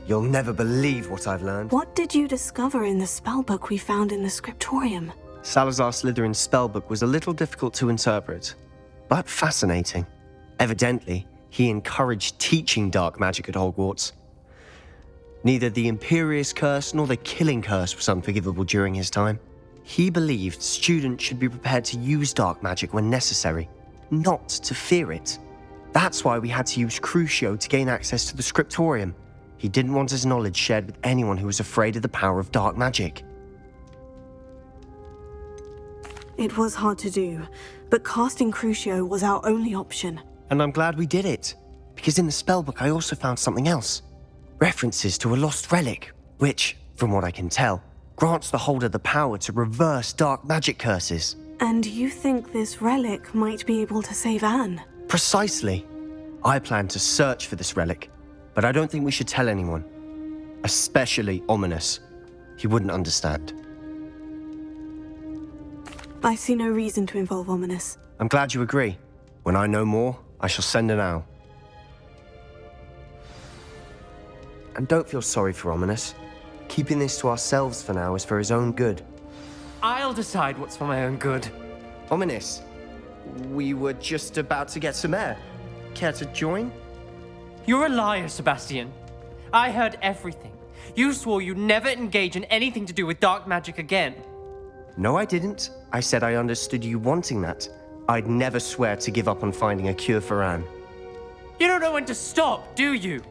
You'll never believe what I've learned. What did you discover in the spellbook we found in the scriptorium? Salazar Slytherin's spellbook was a little difficult to interpret, but fascinating. Evidently, he encouraged teaching dark magic at Hogwarts. Neither the Imperious Curse nor the Killing Curse was unforgivable during his time. He believed students should be prepared to use dark magic when necessary, not to fear it. That's why we had to use Crucio to gain access to the scriptorium. He didn't want his knowledge shared with anyone who was afraid of the power of dark magic. It was hard to do, but casting Crucio was our only option. And I'm glad we did it, because in the spellbook I also found something else. References to a lost relic, which, from what I can tell, grants the holder the power to reverse dark magic curses. And you think this relic might be able to save Anne? Precisely. I plan to search for this relic, but I don't think we should tell anyone. Especially Ominous. He wouldn't understand. I see no reason to involve Ominous. I'm glad you agree. When I know more, I shall send an owl. And don't feel sorry for Ominous. Keeping this to ourselves for now is for his own good. I'll decide what's for my own good. Ominous, we were just about to get some air. Care to join? You're a liar, Sebastian. I heard everything. You swore you'd never engage in anything to do with dark magic again. No, I didn't. I said I understood you wanting that. I'd never swear to give up on finding a cure for Anne. You don't know when to stop, do you?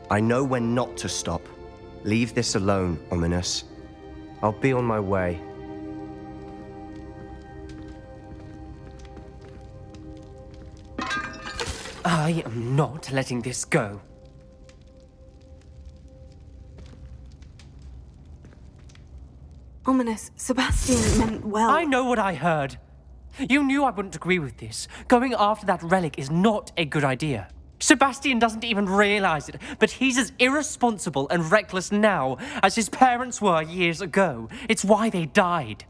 I know when not to stop. Leave this alone, Ominous. I'll be on my way. I am not letting this go. Ominous, Sebastian meant well. I know what I heard. You knew I wouldn't agree with this. Going after that relic is not a good idea. Sebastian doesn't even realize it, but he's as irresponsible and reckless now as his parents were years ago. It's why they died.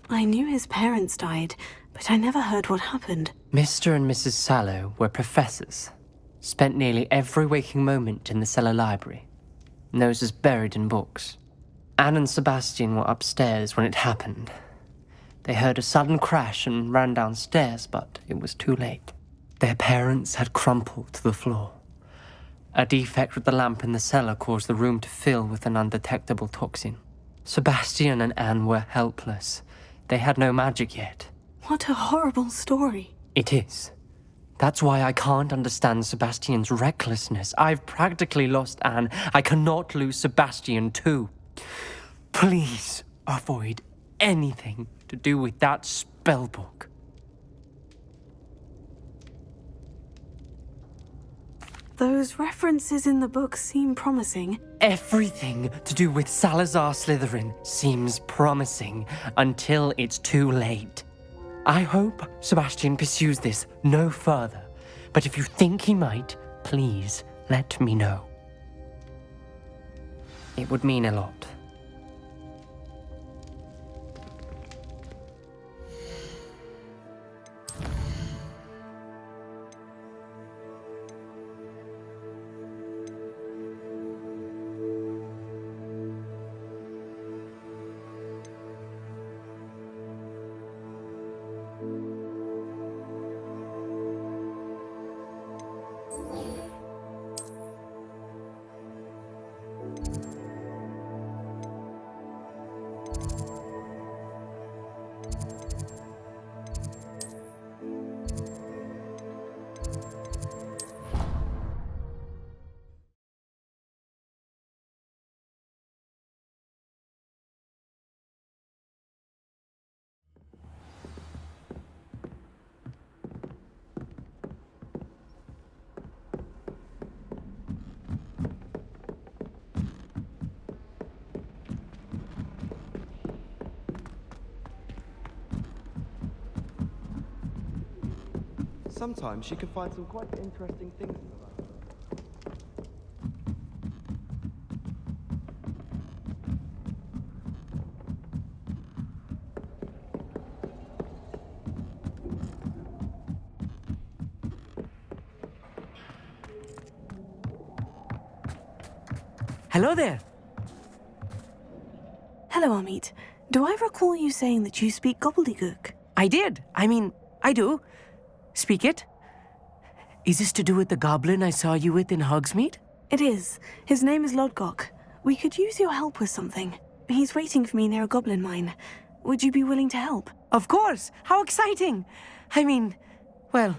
I knew his parents died, but I never heard what happened. Mr. and Mrs. Sallow were professors. Spent nearly every waking moment in the cellar library. Noses buried in books. Anne and Sebastian were upstairs when it happened. They heard a sudden crash and ran downstairs, but it was too late. Their parents had crumpled to the floor. A defect with the lamp in the cellar caused the room to fill with an undetectable toxin. Sebastian and Anne were helpless. They had no magic yet. What a horrible story. It is. That's why I can't understand Sebastian's recklessness. I've practically lost Anne. I cannot lose Sebastian too. Please avoid anything to do with that spellbook. Those references in the book seem promising. Everything to do with Salazar Slytherin seems promising until it's too late. I hope Sebastian pursues this no further, but if you think he might, please let me know. It would mean a lot. Sometimes you can find some quite interesting things in the library. Hello there. Hello, Amit. Do I recall you saying that you speak gobbledygook? I did. I do. Speak it. Is this to do with the goblin I saw you with in Hogsmeade? It is. His name is Lodgok. We could use your help with something. He's waiting for me near a goblin mine. Would you be willing to help? Of course. How exciting. Well,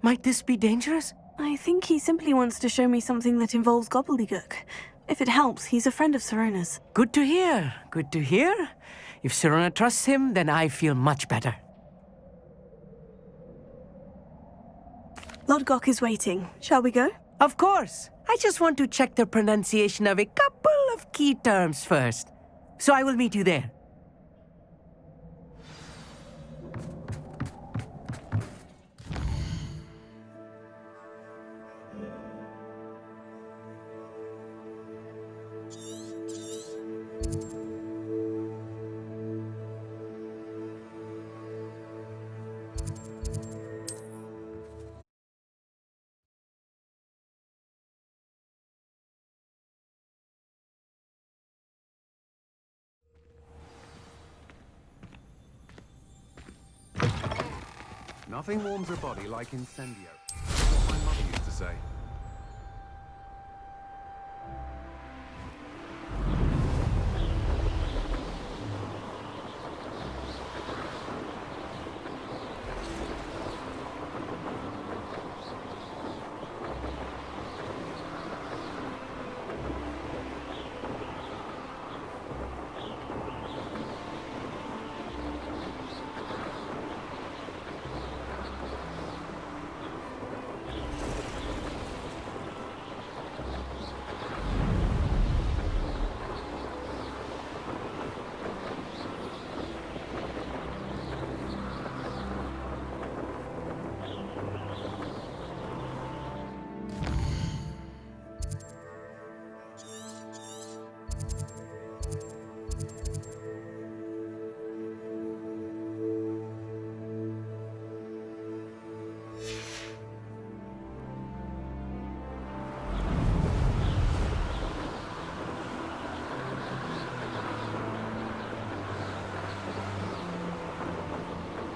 might this be dangerous? I think he simply wants to show me something that involves gobbledygook. If it helps, he's a friend of Sirona's. Good to hear. Good to hear. If Sirona trusts him, then I feel much better. Lodgok is waiting. Shall we go? Of course. I just want to check the pronunciation of a couple of key terms first. So I will meet you there. Nothing warms a body like incendio. That's what my mother used to say.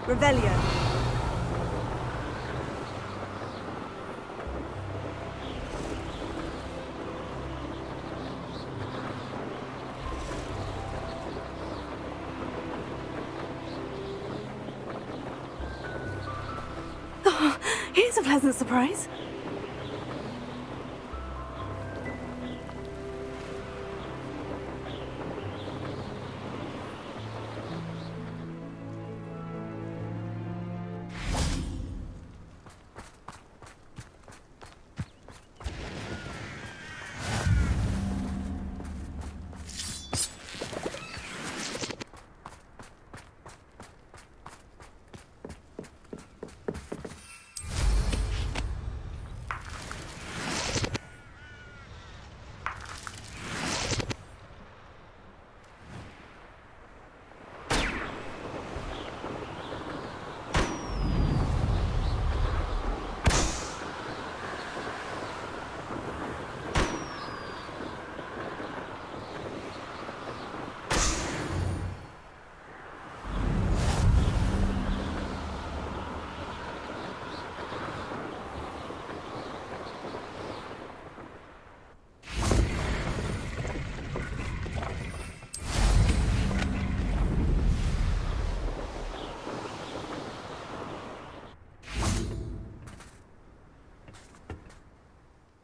Revelio. Oh, here's a pleasant surprise.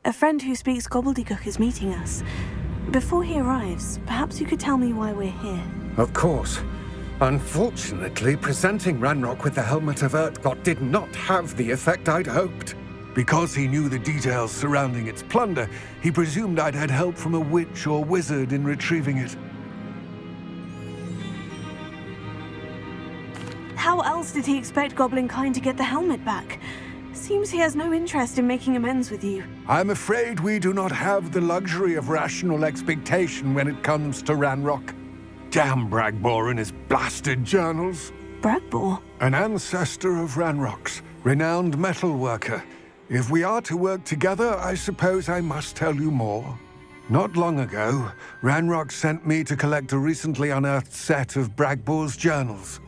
A friend who speaks gobbledygook is meeting us. Before he arrives, perhaps you could tell me why we're here. Of course. Unfortunately, presenting Ranrock with the Helmet of Urtkot did not have the effect I'd hoped. Because he knew the details surrounding its plunder, he presumed I'd had help from a witch or wizard in retrieving it. How else did he expect Goblinkind to get the helmet back? Seems he has no interest in making amends with you. I'm afraid we do not have the luxury of rational expectation when it comes to Ranrock. Damn Bragbor and his blasted journals. Bragbor? An ancestor of Ranrock's, renowned metal worker. If we are to work together, I suppose I must tell you more. Not long ago, Ranrock sent me to collect a recently unearthed set of Bragbor's journals.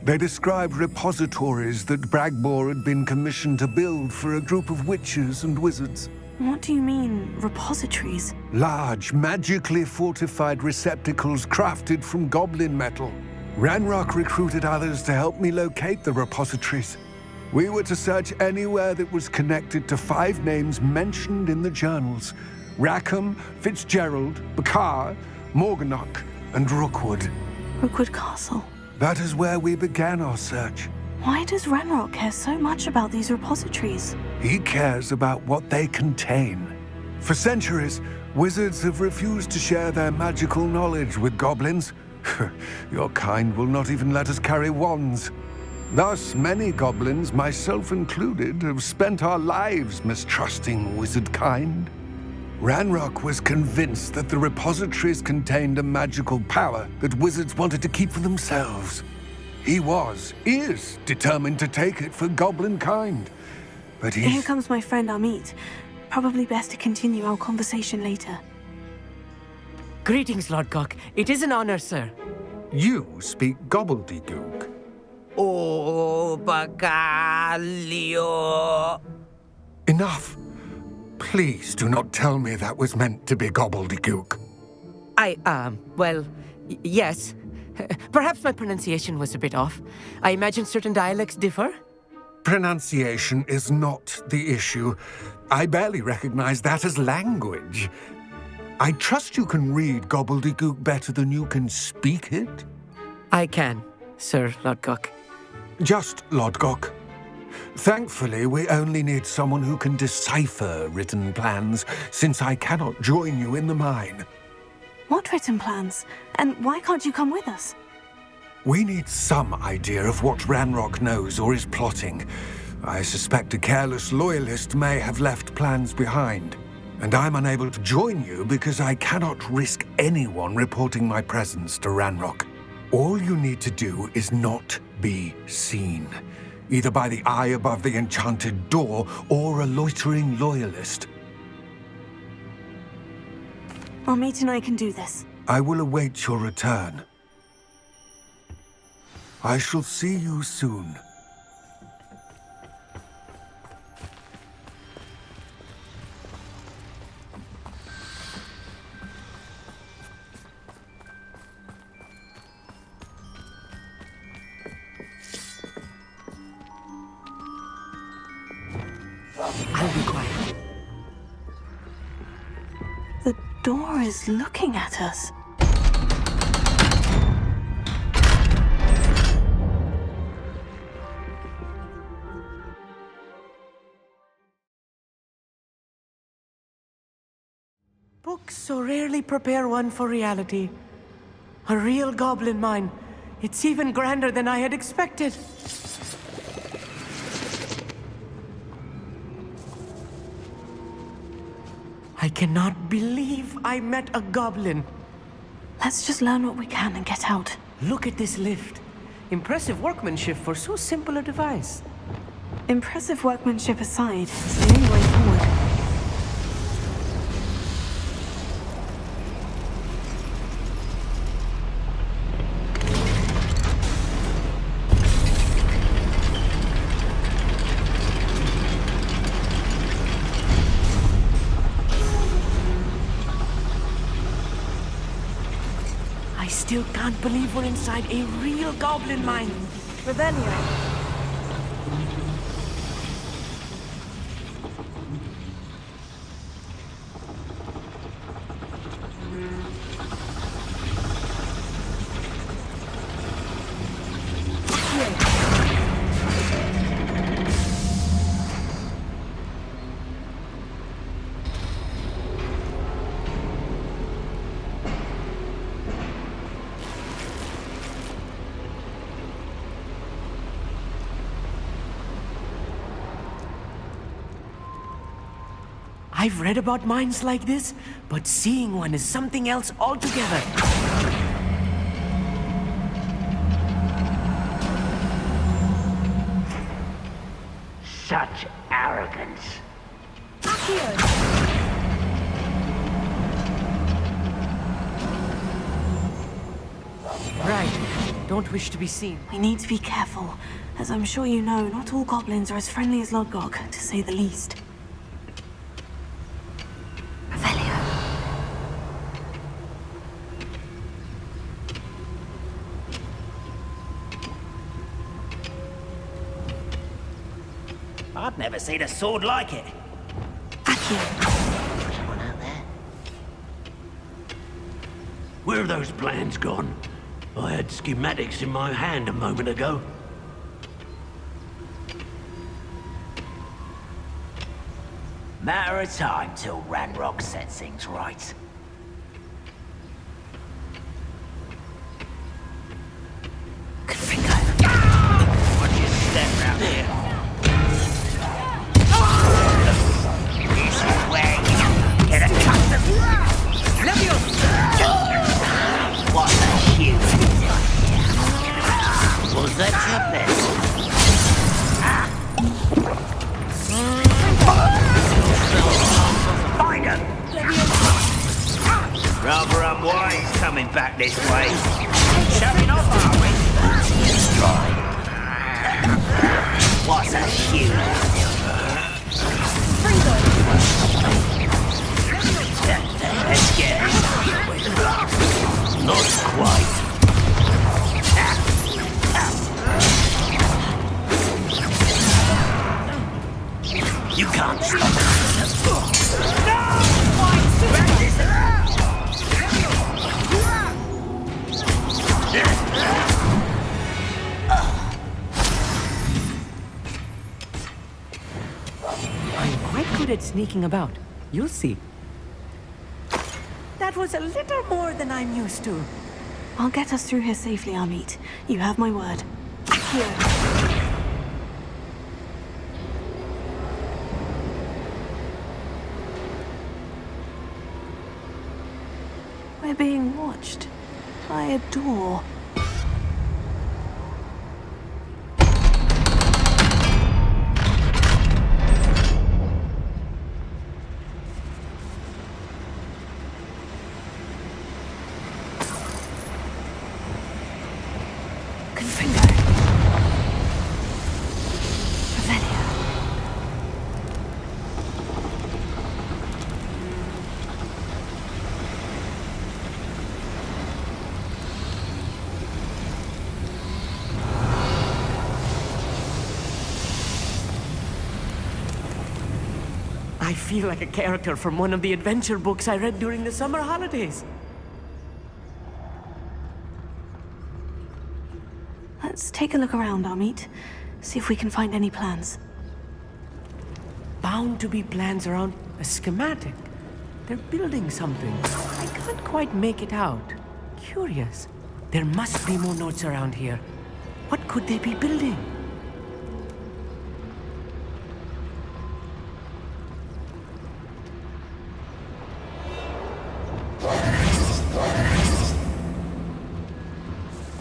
They described repositories that Bragbor had been commissioned to build for a group of witches and wizards. What do you mean, repositories? Large, magically fortified receptacles crafted from goblin metal. Ranrock recruited others to help me locate the repositories. We were to search anywhere that was connected to 5 names mentioned in the journals: Rackham, Fitzgerald, Bakar, Morganach, and Rookwood. Rookwood Castle. That is where we began our search. Why does Ranrock care so much about these repositories? He cares about what they contain. For centuries, wizards have refused to share their magical knowledge with goblins. Your kind will not even let us carry wands. Thus, many goblins, myself included, have spent our lives mistrusting wizard kind. Ranrock was convinced that the repositories contained a magical power that wizards wanted to keep for themselves. He is determined to take it for goblin kind. But Here comes my friend Amit. Probably best to continue our conversation later. Greetings, Lodgok. It is an honor, sir. You speak gobbledygook. Oh, Bagalio. Enough. Please do not tell me that was meant to be gobbledygook. Yes. Perhaps my pronunciation was a bit off. I imagine certain dialects differ. Pronunciation is not the issue. I barely recognize that as language. I trust you can read gobbledygook better than you can speak it? I can, Sir Lodgok. Just Lodgok. Thankfully, we only need someone who can decipher written plans, since I cannot join you in the mine. What written plans? And why can't you come with us? We need some idea of what Ranrock knows or is plotting. I suspect a careless loyalist may have left plans behind. And I'm unable to join you because I cannot risk anyone reporting my presence to Ranrock. All you need to do is not be seen, either by the eye above the enchanted door or a loitering loyalist. Amit and I can do this. I will await your return. I shall see you soon. I'll be quiet. The door is looking at us. Books so rarely prepare one for reality. A real goblin mine. It's even grander than I had expected. I cannot believe I met a goblin. Let's just learn what we can and get out. Look at this lift. Impressive workmanship for so simple a device. Impressive workmanship aside, it's the only way forward. I still can't believe we're inside a real goblin mine. Rebellion. I've read about mines like this, but seeing one is something else altogether. Such arrogance. don't wish to be seen. We need to be careful. As I'm sure you know, not all goblins are as friendly as Lodgok, to say the least. Revelio. I've never seen a sword like it. Accio. Someone out there? Where have those plans gone? I had schematics in my hand a moment ago. Matter of time till Ranrock sets things right. Watch your step round here. This is where you get accustomed. What a huge. Was that your best? Find him! Rather unwise coming back this way. Shutting off, are we? What a huge. Let's get it. Not quite. You can't stop it. I'm quite good at sneaking about. You'll see. That was a little more than I'm used to. I'll get us through here safely, Amit. You have my word. Accio. We're being watched by a door. Confringo. Revelio. I feel like a character from one of the adventure books I read during the summer holidays. Let's take a look around, Amit. See if we can find any plans. Bound to be plans around a schematic. They're building something. I can't quite make it out. Curious. There must be more notes around here. What could they be building?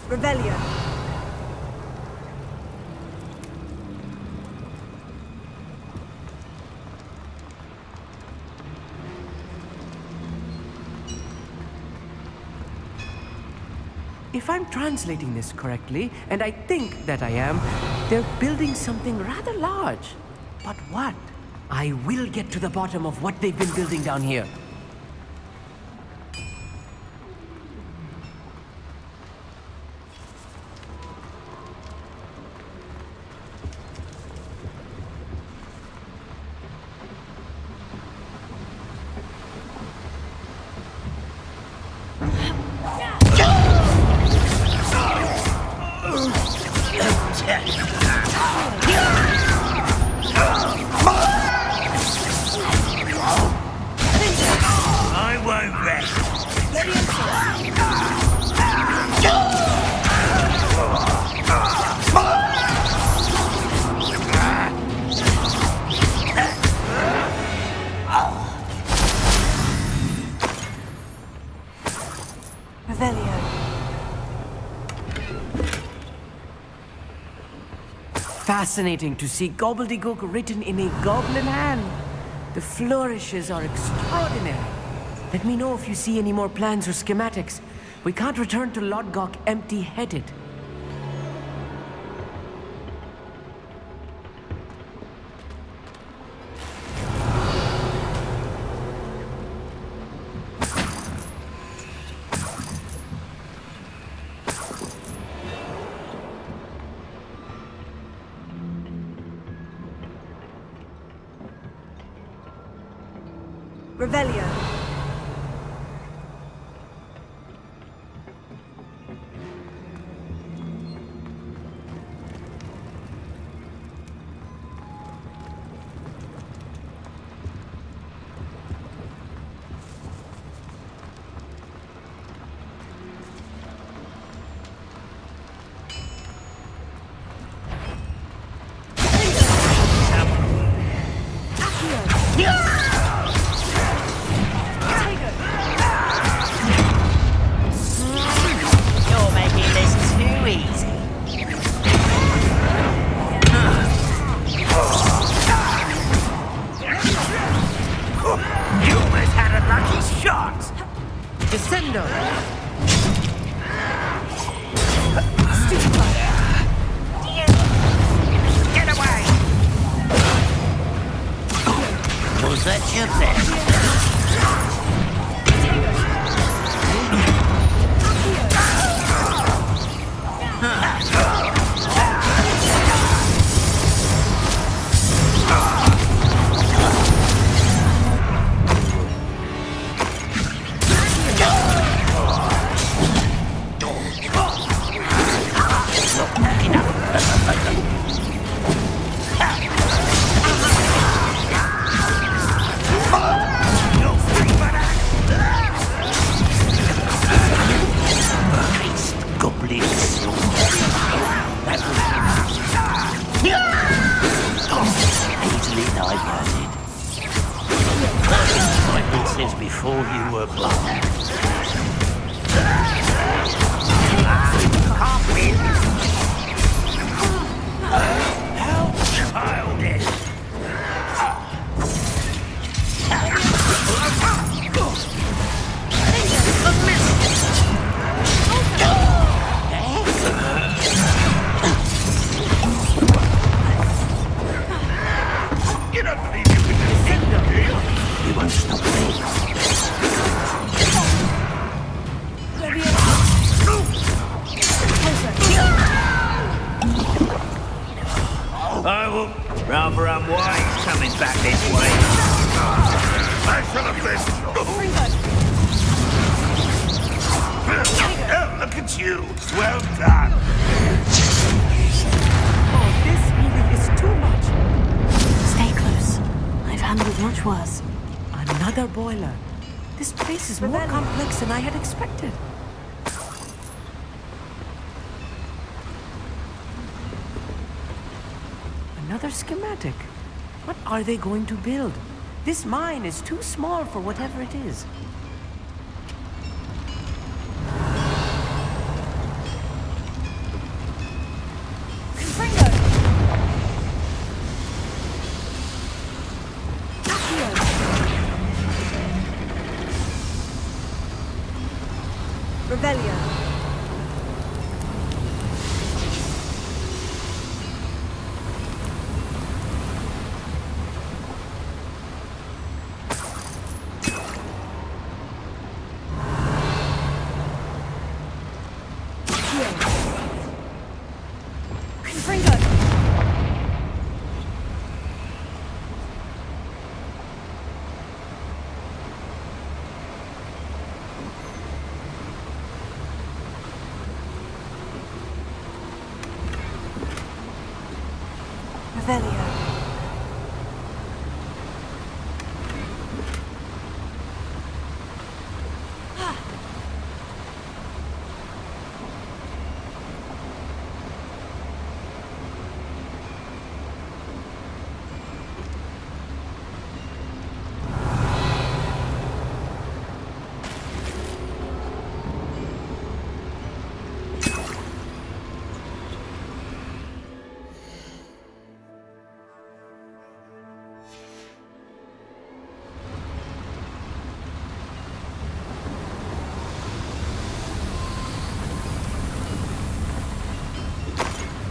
Revelio. If I'm translating this correctly, and I think that I am, they're building something rather large. But what? I will get to the bottom of what they've been building down here. I won't rest. Revelio. Fascinating to see gobbledygook written in a goblin hand. The flourishes are extraordinary. Let me know if you see any more plans or schematics. We can't return to Lodgok empty-headed. Revelio. You're making this too easy. You almost had a lucky shot. Descendo! Get away! Was that your best? Goblins. Easily diverted. Acquaintances before you were born. Can't win. How childish. You don't believe you can defeat them, do you? You won't stop me. I will. Rather unwise coming back this way. I should have been. Oh, look at you. Well done. Oh, this really is too much. Stay close. I've handled much worse. Another boiler. This place is more complex than I had expected. Another schematic. What are they going to build? This mine is too small for whatever it is. Revelio. Revelio.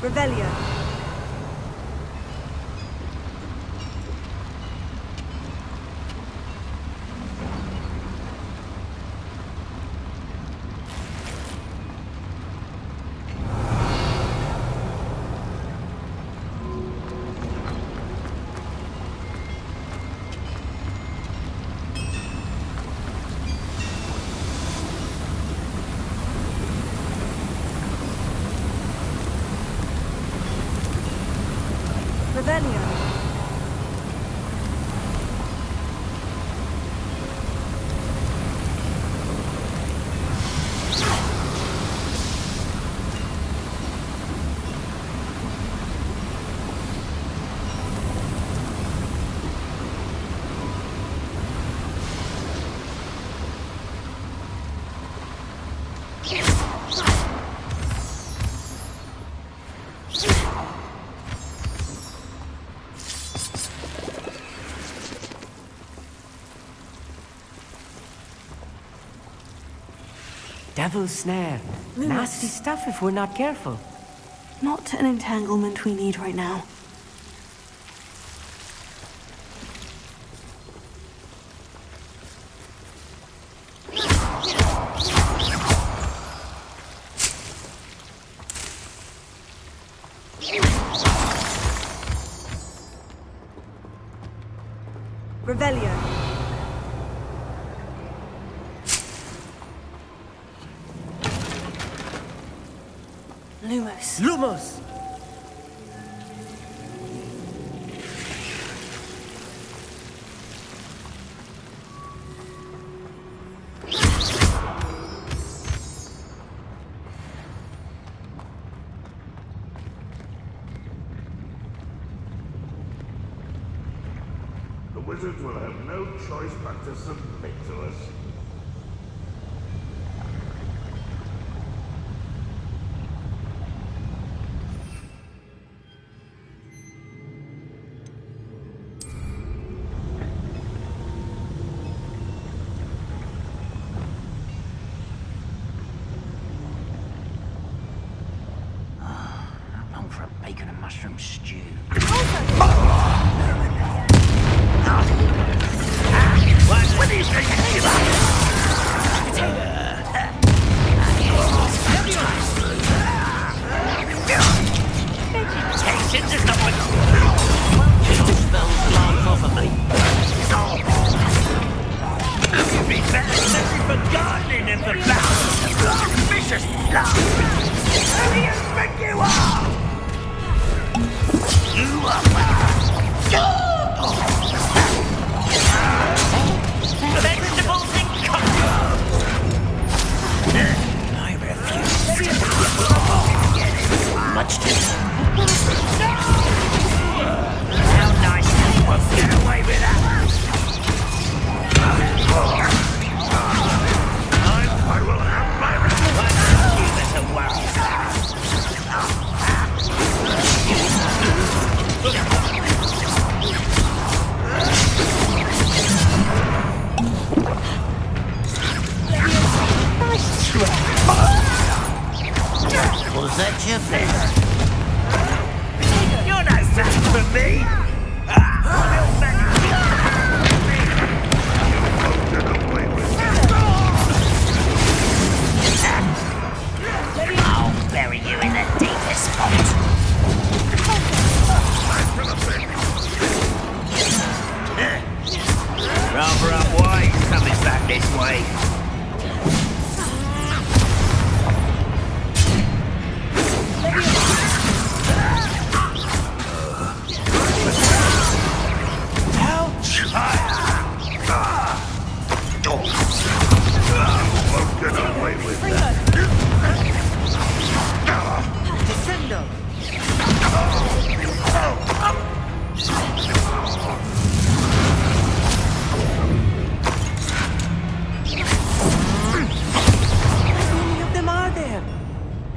Revelio. devil's snare. Lumos. Nasty stuff if we're not careful. Not an entanglement we need right now. Revelio. Lumos. Lumos! The wizards will have no choice but to submit to us. I long for a bacon and mushroom stew. What is Vegetation is not what spells alarms off of me. You'd be better especially for gardening than for flowers. Vicious blood. Who do you think you are? You are vegetables and cocktails. I refuse. Much too. How nice he wants to get away with that. I will have my revenge. You better worry. Nice try. Was that your best? You're no match for me. I'll bury you in the deepest spot. Rather up why he's coming back this way.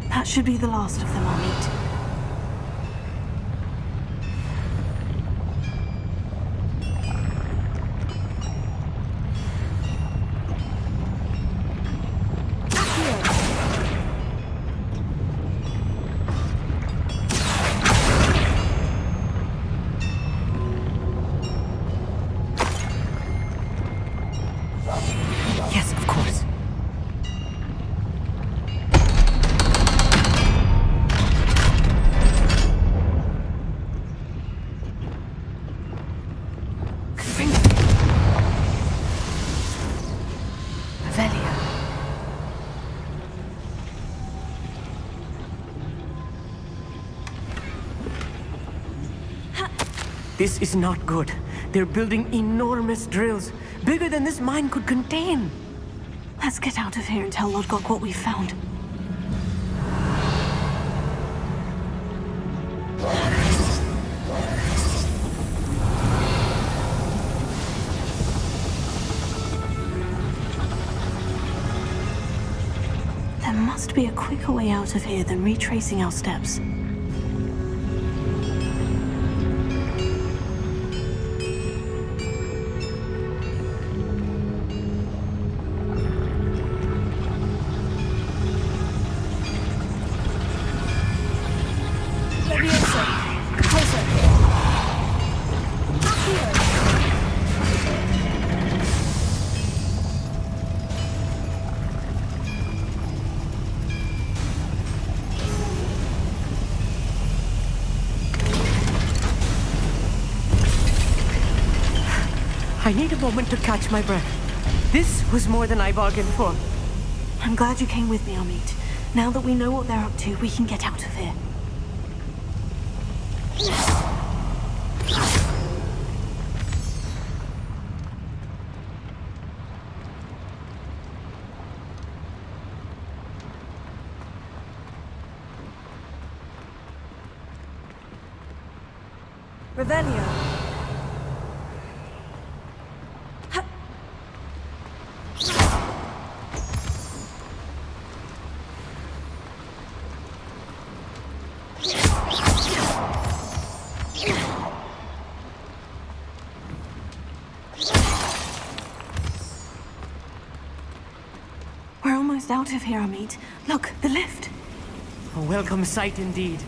That should be the last of them I'll meet. Yes, of course. This is not good. They're building enormous drills, bigger than this mine could contain. Let's get out of here and tell Lodgok what we found. There must be a quicker way out of here than retracing our steps. I need a moment to catch my breath. This was more than I bargained for. I'm glad you came with me, Amit. Now that we know what they're up to, we can get out of here. Revelio. We're almost out of here, Amit. Look, the lift. A welcome sight indeed.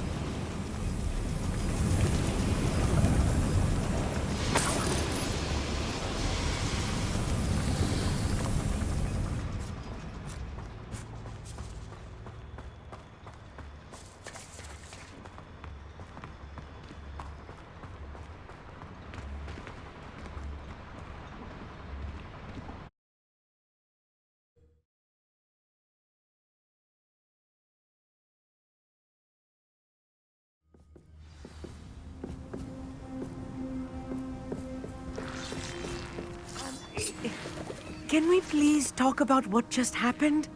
Can we please talk about what just happened?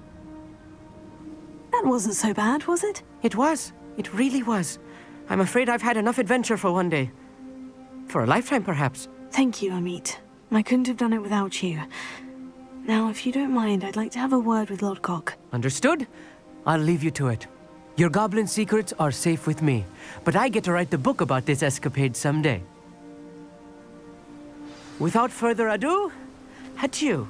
That wasn't so bad, was it? It was. It really was. I'm afraid I've had enough adventure for one day. For a lifetime, perhaps. Thank you, Amit. I couldn't have done it without you. Now, if you don't mind, I'd like to have a word with Lodgok. Understood? I'll leave you to it. Your goblin secrets are safe with me, but I get to write the book about this escapade someday. Without further ado, adieu.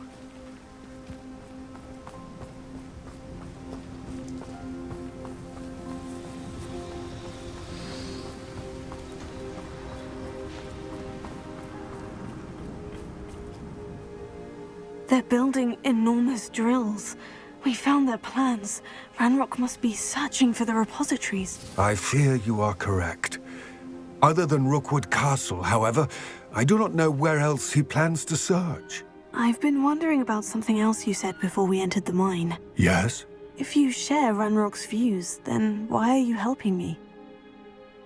They're building enormous drills. We found their plans. Ranrock must be searching for the repositories. I fear you are correct. Other than Rookwood Castle, however, I do not know where else he plans to search. I've been wondering about something else you said before we entered the mine. Yes? If you share Ranrock's views, then why are you helping me?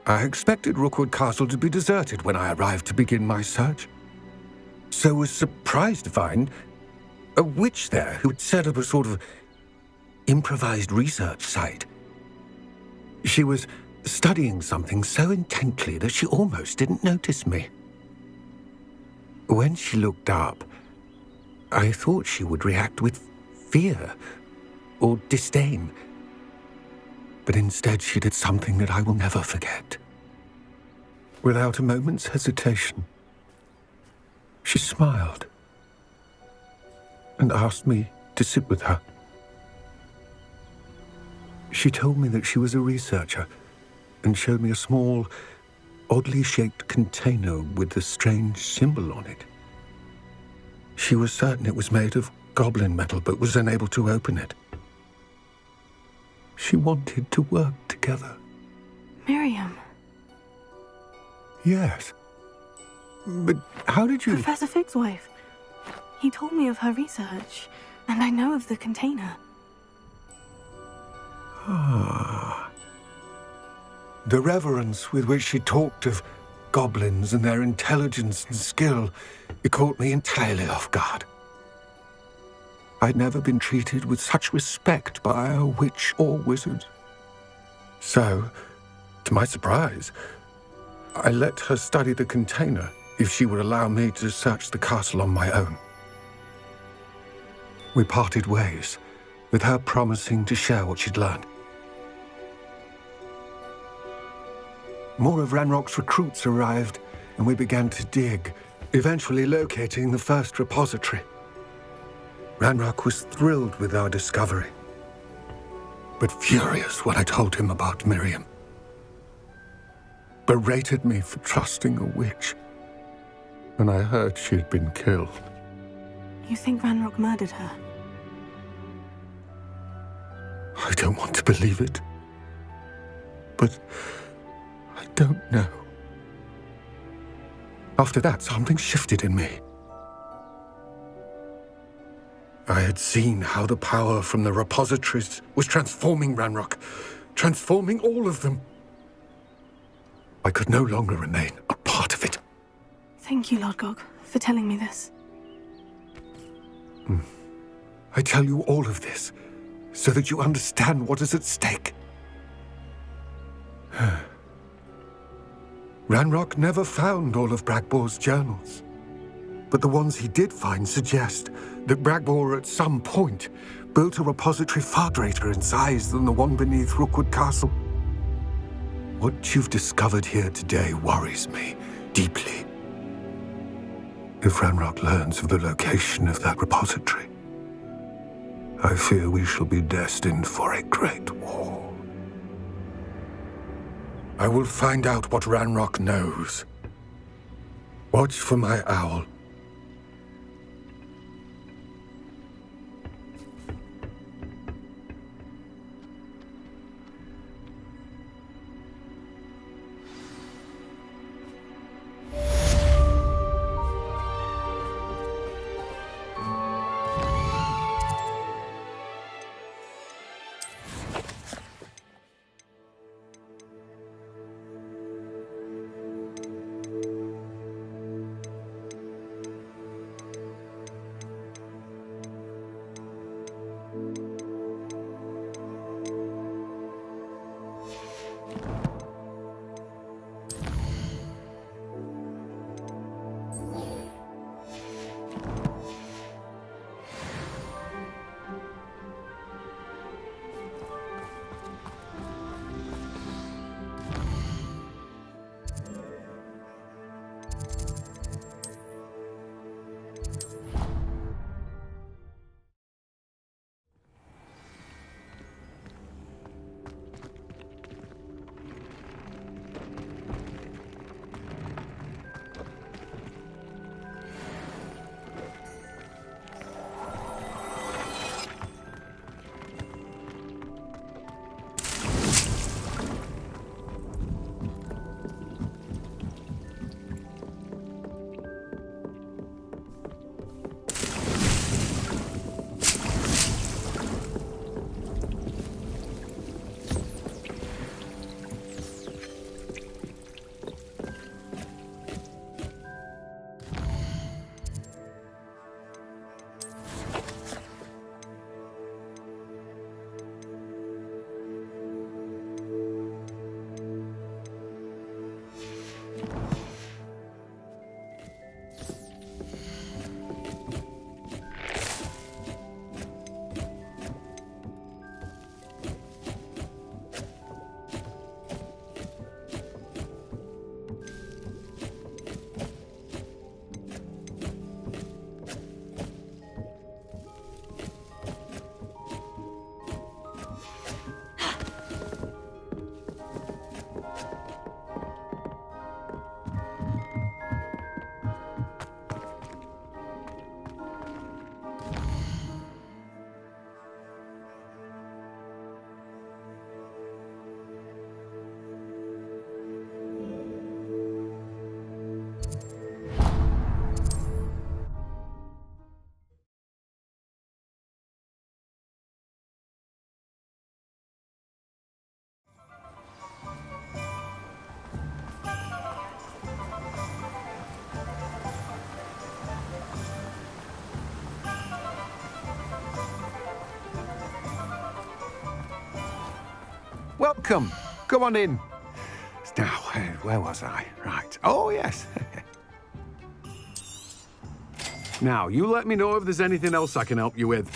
I expected Rookwood Castle to be deserted when I arrived to begin my search. So was surprised to find a witch there who had set up a sort of improvised research site. She was studying something so intently that she almost didn't notice me. When she looked up, I thought she would react with fear or disdain. But instead she did something that I will never forget. Without a moment's hesitation, she smiled and asked me to sit with her. She told me that she was a researcher and showed me a small, oddly shaped container with a strange symbol on it. She was certain it was made of goblin metal, but was unable to open it. She wanted to work together. Miriam. Yes. But how did you... Professor Fig's wife. He told me of her research, and I know of the container. Ah. The reverence with which she talked of goblins and their intelligence and skill, it caught me entirely off guard. I'd never been treated with such respect by a witch or wizard. So, to my surprise, I let her study the container if she would allow me to search the castle on my own. We parted ways, with her promising to share what she'd learned. More of Ranrock's recruits arrived, and we began to dig, eventually locating the first repository. Ranrock was thrilled with our discovery, but furious when I told him about Miriam. Berated me for trusting a witch, and I heard she had been killed. You think Ranrock murdered her? I don't want to believe it, but I don't know. After that, something shifted in me. I had seen how the power from the repositories was transforming Ranrock, transforming all of them. I could no longer remain a part of it. Thank you, Lodgok, for telling me this. I tell you all of this so that you understand what is at stake. Ranrock never found all of Bragbor's journals, but the ones he did find suggest that Bragbor at some point built a repository far greater in size than the one beneath Rookwood Castle. What you've discovered here today worries me deeply. If Ranrock learns of the location of that repository, I fear we shall be destined for a great war. I will find out what Ranrock knows. Watch for my owl. Welcome. Go on in. Now, where was I? Right. Oh, yes. Now, you let me know if there's anything else I can help you with.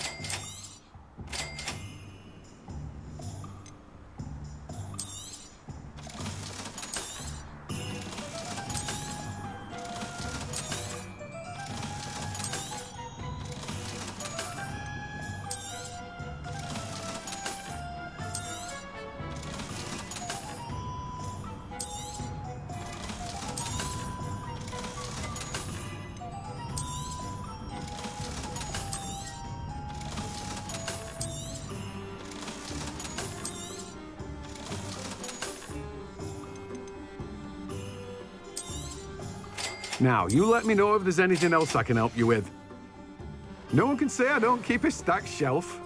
Now, you let me know if there's anything else I can help you with. No one can say I don't keep a stacked shelf.